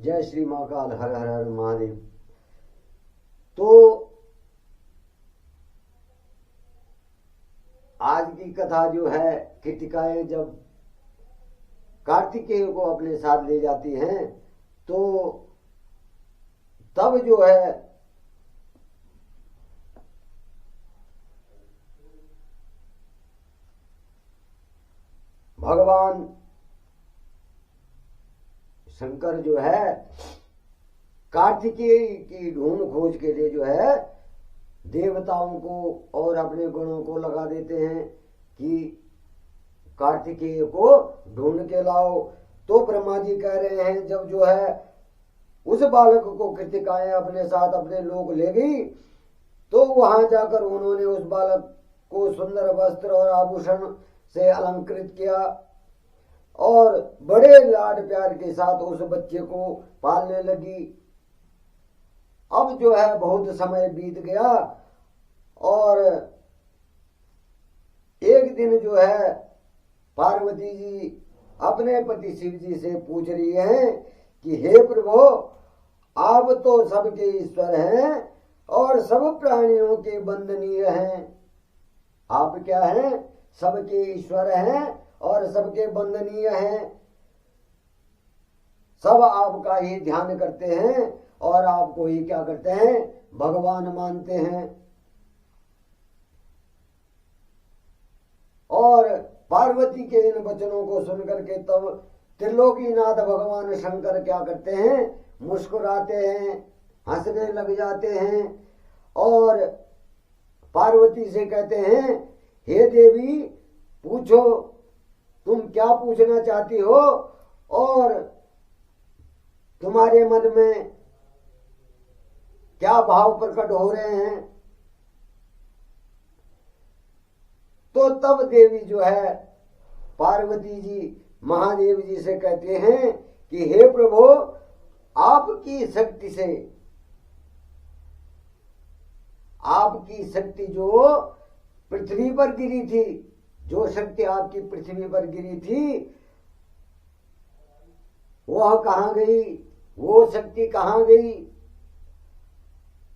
जय श्री महाकाल। हर हर हर महादेव। तो आज की कथा जो है, कृतिकाएं जब कार्तिकेय को अपने साथ ले जाती हैं तो तब जो है भगवान शंकर जो है कार्तिकेय की ढूंढ खोज के लिए जो है देवताओं को और अपने गणों को लगा देते हैं कि कार्तिकेय को ढूंढ के लाओ। तो ब्रह्मा जी कह रहे हैं जब जो है उस बालक को कृतिकाएं अपने साथ अपने लोक ले गई तो वहां जाकर उन्होंने उस बालक को सुंदर वस्त्र और आभूषण से अलंकृत किया और बड़े लाड प्यार के साथ उस बच्चे को पालने लगी। अब जो है बहुत समय बीत गया और एक दिन जो है पार्वती जी अपने पति शिव जी से पूछ रही हैं कि हे प्रभु, आप तो सबके ईश्वर हैं और सब प्राणियों के वंदनीय हैं। आप क्या हैं? सबके ईश्वर हैं और सबके वंदनीय हैं। सब आपका ही ध्यान करते हैं और आपको ही क्या करते हैं? भगवान मानते हैं। और पार्वती के इन वचनों को सुनकर के तब त्रिलोकीनाथ भगवान शंकर क्या करते हैं? मुस्कुराते हैं, हंसने लग जाते हैं और पार्वती से कहते हैं, हे देवी, पूछो, तुम क्या पूछना चाहती हो और तुम्हारे मन में क्या भाव प्रकट हो रहे हैं। तो तब देवी जो है पार्वती जी महादेव जी से कहते हैं कि हे प्रभु, आपकी शक्ति से, आपकी शक्ति जो पृथ्वी पर गिरी थी, जो शक्ति आपकी पृथ्वी पर गिरी थी वह कहां गई? वो शक्ति कहां गई?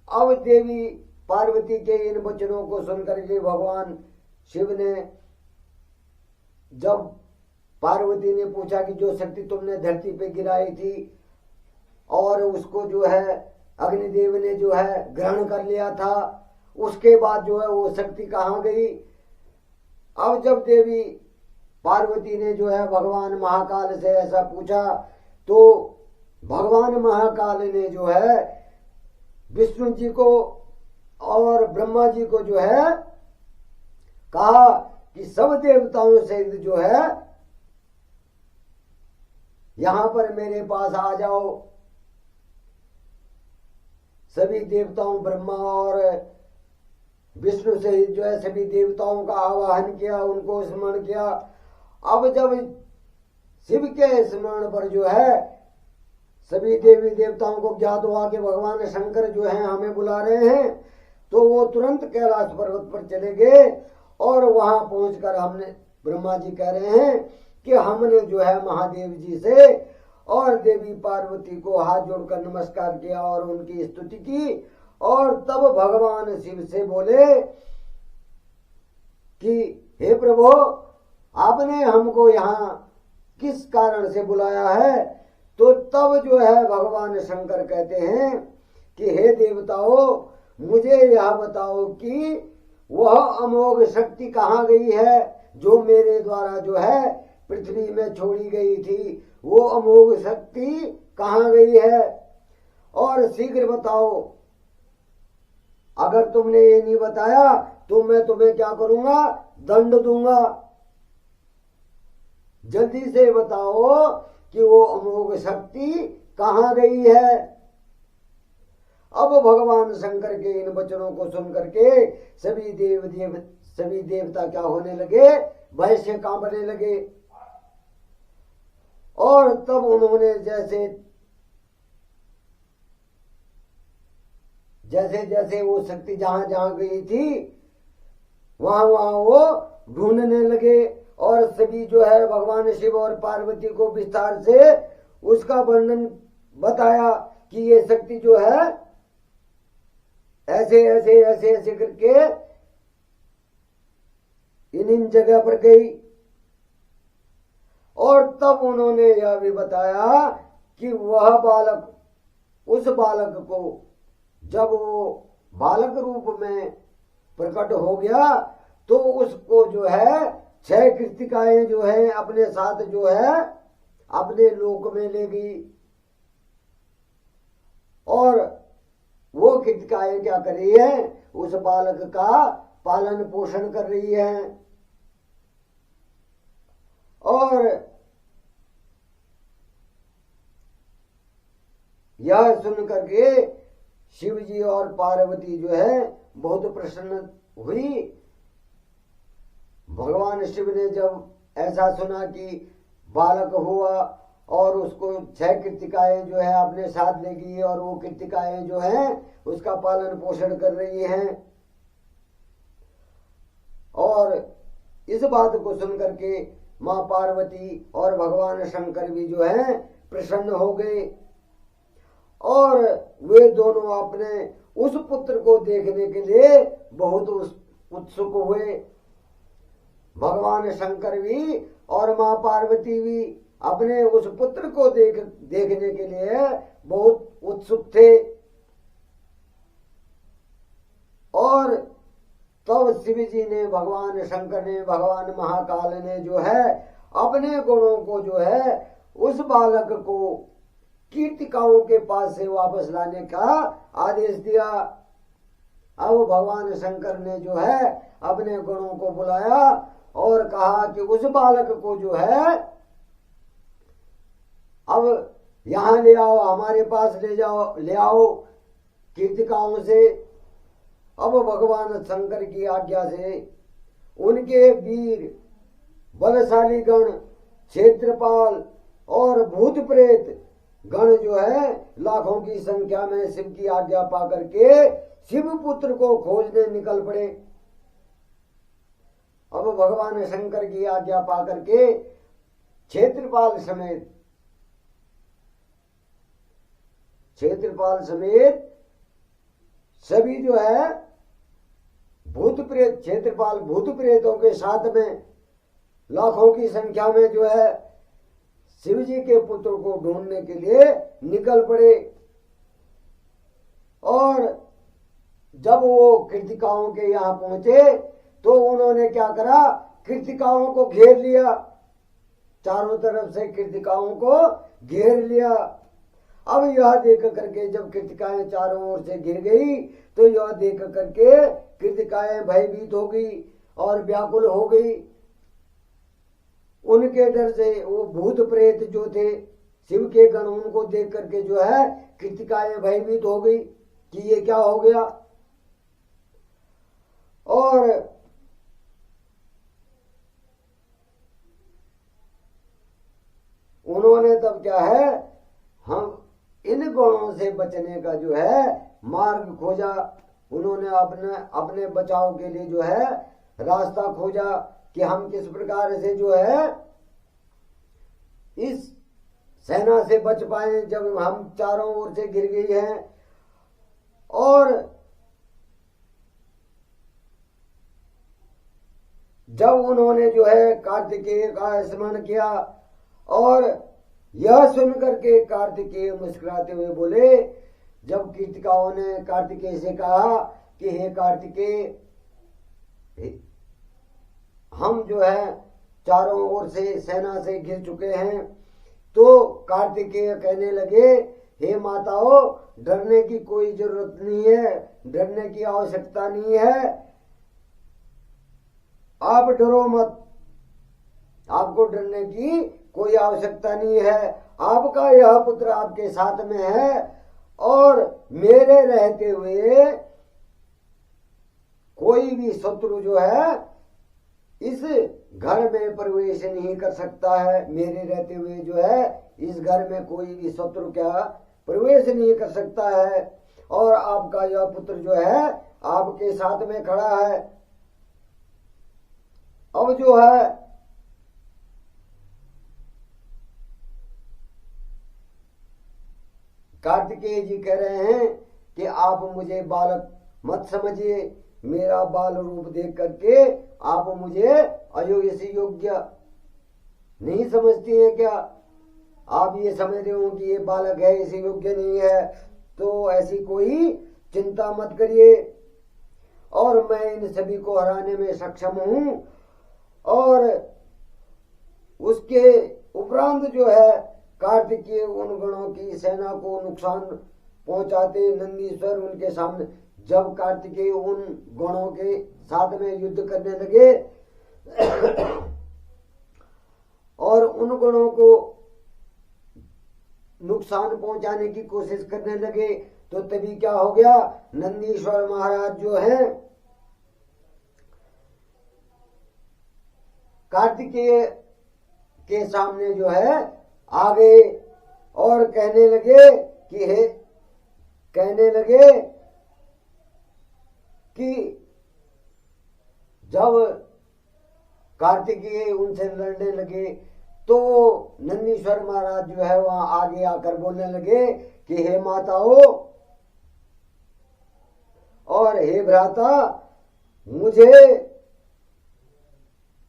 अब देवी पार्वती के इन वचनों को सुनकर के भगवान शिव ने, जब पार्वती ने पूछा कि जो शक्ति तुमने धरती पे गिराई थी और उसको जो है अग्निदेव ने जो है ग्रहण कर लिया था, उसके बाद जो है वो शक्ति कहां गई? अब जब देवी पार्वती ने जो है भगवान महाकाल से ऐसा पूछा तो भगवान महाकाल ने जो है विष्णु जी को और ब्रह्मा जी को जो है कहा कि सब देवताओं से जो है यहां पर मेरे पास आ जाओ। सभी देवताओं, ब्रह्मा और विष्णु से जो है सभी देवताओं का आवाहन किया, उनको स्मरण किया। अब जब शिव के स्मरण पर जो है सभी देवी देवताओं को ज्ञात हुआ कि भगवान शंकर जो है हमें बुला रहे हैं, तो वो तुरंत कैलाश पर्वत पर चले गए और वहां पहुंचकर हमने, ब्रह्मा जी कह रहे हैं कि हमने जो है महादेव जी से और देवी पार्वती को हाथ जोड़कर नमस्कार किया और उनकी स्तुति की। और तब भगवान शिव से बोले कि हे प्रभु, आपने हमको यहाँ किस कारण से बुलाया है? तो तब जो है भगवान शंकर कहते हैं कि हे देवताओं, मुझे यह बताओ कि वह अमोघ शक्ति कहाँ गई है जो मेरे द्वारा जो है पृथ्वी में छोड़ी गई थी। वो अमोघ शक्ति कहाँ गई है और शीघ्र बताओ। अगर तुमने ये नहीं बताया तो मैं तुम्हें क्या करूंगा? दंड दूंगा। जल्दी से बताओ कि वो अमोघ शक्ति कहाँ गई है। अब भगवान शंकर के इन वचनों को सुनकर के सभी देवता क्या होने लगे? भय से कांपने लगे। और तब उन्होंने जैसे जैसे वो शक्ति जहां जहां गई थी वहां वहां वो ढूंढने लगे और सभी जो है भगवान शिव और पार्वती को विस्तार से उसका वर्णन बताया कि ये शक्ति जो है ऐसे ऐसे ऐसे ऐसे करके इन जगह पर गई। और तब उन्होंने यह भी बताया कि वह बालक, उस बालक को जब वो बालक रूप में प्रकट हो गया तो उसको जो है 6 कृतिकाएं जो है अपने साथ जो है अपने लोक में ले गई। और वो कृतिकाएं क्या कर रही है, उस बालक का पालन पोषण कर रही है। और यह सुन करके शिव जी और पार्वती जो है बहुत प्रसन्न हुई। भगवान शिव ने जब ऐसा सुना कि बालक हुआ और उसको 6 कृतिकाएं जो है अपने साथ ले गई और वो कृतिकाएं जो है उसका पालन पोषण कर रही हैं, और इस बात को सुन करके मां पार्वती और भगवान शंकर भी जो है प्रसन्न हो गए। और वे दोनों अपने उस पुत्र को देखने के लिए बहुत उत्सुक हुए। भगवान शंकर भी और मां पार्वती भी अपने उस पुत्र को देखने के लिए बहुत उत्सुक थे। और तब शिव जी ने, भगवान शंकर ने, भगवान महाकाल ने जो है अपने गुणों को जो है उस बालक को कीर्तिकाओं के पास से वापस लाने का आदेश दिया। अब भगवान शंकर ने जो है अपने गुणों को बुलाया और कहा कि उस बालक को जो है अब यहां ले आओ, हमारे पास ले आओ कीर्तिकाओं से। अब भगवान शंकर की आज्ञा से उनके वीर बलशाली गण, क्षेत्रपाल और भूत प्रेत गण जो है लाखों की संख्या में शिव की आज्ञा पा करके शिव पुत्र को खोजने निकल पड़े। अब भगवान शंकर की आज्ञा पा करके क्षेत्रपाल समेत सभी जो है भूत प्रेत, क्षेत्रपाल भूत प्रेतों के साथ में लाखों की संख्या में जो है शिव जी के पुत्र को ढूंढने के लिए निकल पड़े। और जब वो कृतिकाओं के यहां पहुंचे तो उन्होंने क्या करा, कृतिकाओं को घेर लिया, चारों तरफ से कृतिकाओं को घेर लिया। अब यह देख करके जब कृतिकाएं चारों ओर से घिर गई तो यह देख करके कृतिकाएं भयभीत हो गई और व्याकुल हो गई। उनके डर से वो भूत प्रेत जो थे शिव के गण, उनको देख करके जो है कृतिकाएं भयभीत हो गई कि ये क्या हो गया। और उन्होंने तब क्या है, हम इन गुणों से बचने का जो है मार्ग खोजा। उन्होंने अपने बचाव के लिए जो है रास्ता खोजा कि हम किस प्रकार से जो है इस सेना से बच पाए जब हम चारों ओर से घिर गई हैं। और जब उन्होंने जो है कार्तिकेय का स्मरण किया और यह सुनकर के कार्तिकेय मुस्कुराते हुए बोले, जब कीर्तिकाओं ने कार्तिकेय से कहा कि हे कार्तिकेय, हम जो है चारों ओर से सेना से घिर चुके हैं, तो कार्तिकेय कहने लगे, हे माताओं, डरने की कोई जरूरत नहीं है, डरने की आवश्यकता नहीं है, आप डरो मत, आपको डरने की कोई आवश्यकता नहीं है। आपका यह पुत्र आपके साथ में है और मेरे रहते हुए कोई भी शत्रु जो है इस घर में प्रवेश नहीं कर सकता है। मेरे रहते हुए जो है इस घर में कोई भी शत्रु क्या प्रवेश नहीं कर सकता है। और आपका यह पुत्र जो है आपके साथ में खड़ा है। अब जो है कार्तिकेय जी कह रहे हैं कि आप मुझे बालक मत समझिए, मेरा बाल रूप देख करके आप मुझे अयोग्य से योग्य नहीं समझती हैं क्या? आप ये समझ रहे हो कि ये बालक है, इसे योग्य नहीं है, तो ऐसी कोई चिंता मत करिए और मैं इन सभी को हराने में सक्षम हूं। और उसके उपरांत जो है कार्तिकेय उन गणों की सेना को नुकसान पहुंचाते नंदीश्वर उनके सामने, जब कार्तिकेय उन गणों के साथ में युद्ध करने लगे और उन गणों को नुकसान पहुंचाने की कोशिश करने लगे, तो तभी क्या हो गया, नंदीश्वर महाराज जो है कार्तिकेय के सामने जो है आ गए और कहने लगे कि जब कार्तिकेय उनसे लड़ने लगे तो नंदीश्वर महाराज जो है वहां आगे आकर बोलने लगे कि हे माताओं और हे भ्राता, मुझे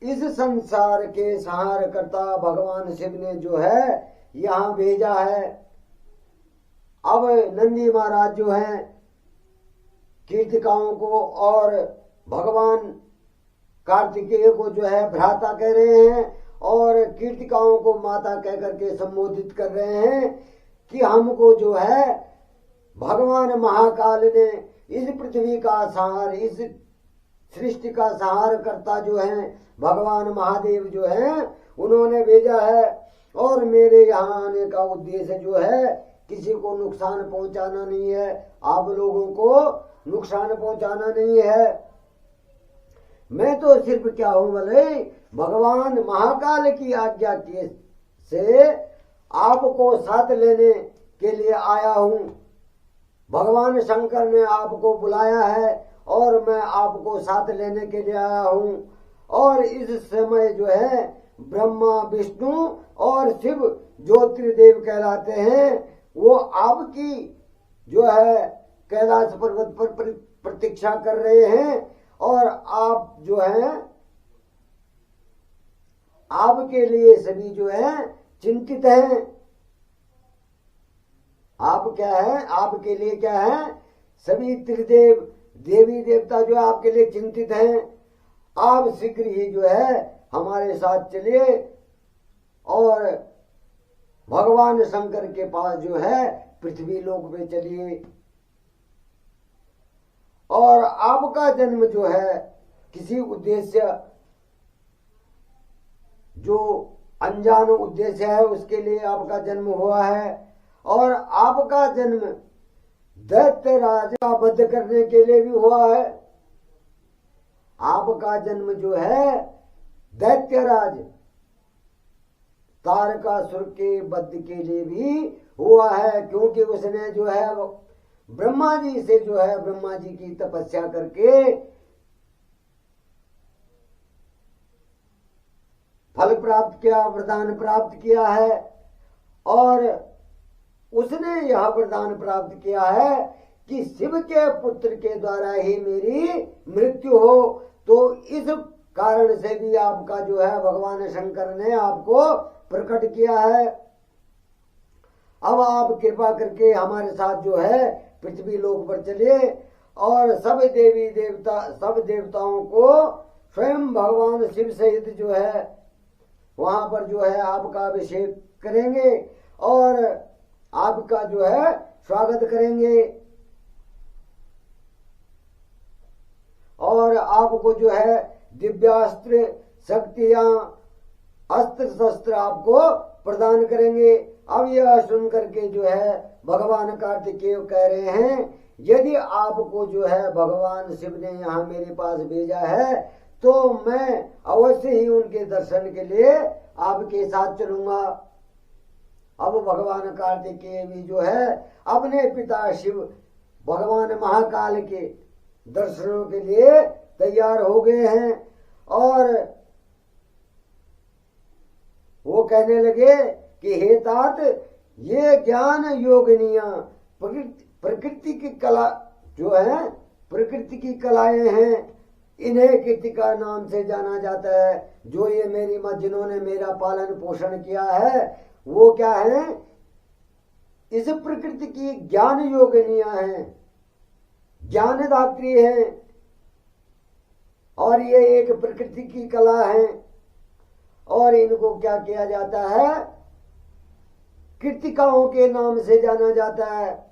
इस संसार के संहारकर्ता भगवान शिव ने जो है यहां भेजा है। अब नंदी महाराज जो हैं कीर्तिकाओं को और भगवान कार्तिकेय को जो है भ्राता कह रहे हैं और कीर्तिकाओं को माता कह करके संबोधित कर रहे हैं कि हमको जो है भगवान महाकाल ने इस पृथ्वी का संहार, इस सृष्टि का संहार करता जो है भगवान महादेव जो है उन्होंने भेजा है और मेरे यहाँ आने का उद्देश्य जो है किसी को नुकसान पहुंचाना नहीं है, आप लोगों को नुकसान पहुंचाना नहीं है। मैं तो सिर्फ क्या हूं बोले भगवान महाकाल की आज्ञा के से आपको साथ लेने के लिए आया हूं। भगवान शंकर ने आपको बुलाया है और मैं आपको साथ लेने के लिए आया हूं। और इस समय जो है ब्रह्मा विष्णु और शिव जो त्रिदेव कहलाते हैं वो आपकी जो है कैलाश पर्वत पर प्रतीक्षा कर रहे हैं और आप जो है आपके लिए सभी जो है चिंतित हैं। आप क्या है, आपके लिए क्या है, सभी त्रिदेव देवी देवता जो आपके लिए चिंतित हैं। आप शीघ्र ही जो है हमारे साथ चलिए और भगवान शंकर के पास जो है पृथ्वी लोक पे चलिए। और आपका जन्म जो है किसी उद्देश्य, जो अनजान उद्देश्य है उसके लिए आपका जन्म हुआ है और आपका जन्म दैत्य राज का वध करने के लिए भी हुआ है। आपका जन्म जो है दैत्यराज तारकासुर के वध के लिए भी हुआ है, क्योंकि उसने जो है ब्रह्मा जी से जो है ब्रह्मा जी की तपस्या करके फल प्राप्त किया, वरदान प्राप्त किया है और उसने यह वरदान प्राप्त किया है कि शिव के पुत्र के द्वारा ही मेरी मृत्यु हो। तो इस कारण से भी आपका जो है भगवान शंकर ने आपको प्रकट किया है। अब आप कृपा करके हमारे साथ जो है पृथ्वी लोक पर चलिए और सब देवी देवता, सब देवताओं को स्वयं भगवान शिव सहित जो है वहां पर जो है आपका अभिषेक करेंगे और आपका जो है स्वागत करेंगे और आपको जो है दिव्यास्त्र शक्तियां अस्त्र शस्त्र आपको प्रदान करेंगे। अब यह सुन करके जो है भगवान कार्तिकेय कह रहे हैं यदि आपको जो है भगवान शिव ने यहाँ मेरे पास भेजा है तो मैं अवश्य ही उनके दर्शन के लिए आपके साथ चलूंगा। अब भगवान कार्तिकेय भी जो है अपने पिता शिव भगवान महाकाल के दर्शनों के लिए तैयार हो गए हैं और वो कहने लगे कि हे तात ये ज्ञान योगिनिया प्रकृति की कला जो है, प्रकृति की कलाएं हैं, इन्हें कृतिका नाम से जाना जाता है। जो ये मेरी माँ जिन्होंने मेरा पालन पोषण किया है वो क्या है, इस प्रकृति की ज्ञान योगिनिया है, ज्ञानदात्री है, और ये एक प्रकृति की कला है। और इनको क्या किया जाता है, कृतिकाओं के नाम से जाना जाता है।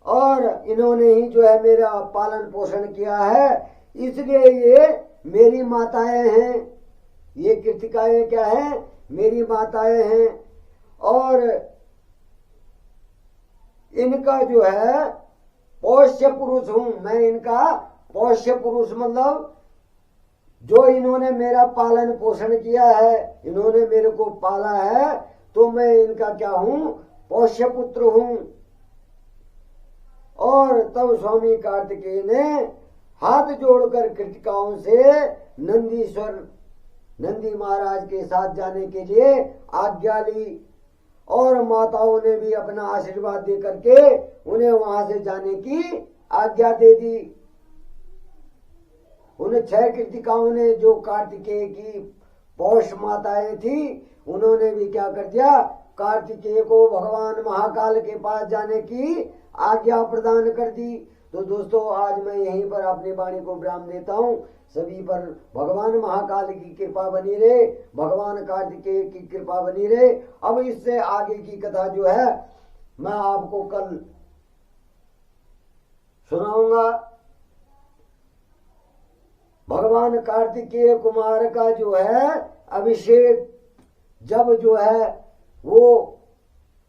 और इन्होंने ही जो है मेरा पालन पोषण किया है, इसलिए ये मेरी माताएं हैं। ये कृतिकाएं क्या है, मेरी माताएं हैं। और इनका जो है पोष्य पुरुष हूं मैं, इनका पोष्य पुरुष मतलब जो इन्होंने मेरा पालन पोषण किया है, इन्होंने मेरे को पाला है, तो मैं इनका क्या हूं, पोष्य पुत्र हूं। और तब स्वामी कार्तिकेय ने हाथ जोड़कर कृतिकाओं से नंदी महाराज के साथ जाने के लिए आज्ञा ली। और माताओं ने भी अपना आशीर्वाद दे करके उन्हें वहां से जाने की आज्ञा दे दी। उन 6 कृतिकाओं ने, जो कार्तिकेय की पौष माताएं थी, उन्होंने भी क्या कर दिया, कार्तिकेय को भगवान महाकाल के पास जाने की आज्ञा प्रदान कर दी। तो दोस्तों आज मैं यहीं पर अपनी वाणी को विराम देता हूँ। सभी पर भगवान महाकाल की कृपा बनी रहे, भगवान कार्तिकेय की कृपा बनी रहे। अब इससे आगे की कथा जो है मैं आपको कल सुनाऊंगा। भगवान कार्तिकेय कुमार का जो है अभिषेक जब जो है वो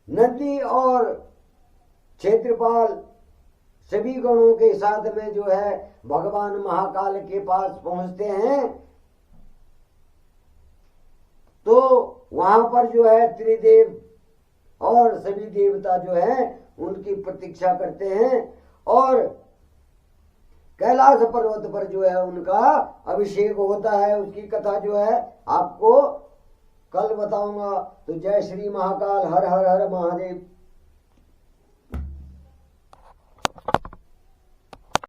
नंदी और क्षेत्रपाल सभी गणों के साथ में जो है भगवान महाकाल के पास पहुंचते हैं, तो वहां पर जो है त्रिदेव और सभी देवता जो है उनकी प्रतीक्षा करते हैं। और कैलाश पर्वत पर जो है उनका अभिषेक होता है। उसकी कथा जो है आपको कल बताऊंगा। तो जय श्री महाकाल, हर हर हर महादेव।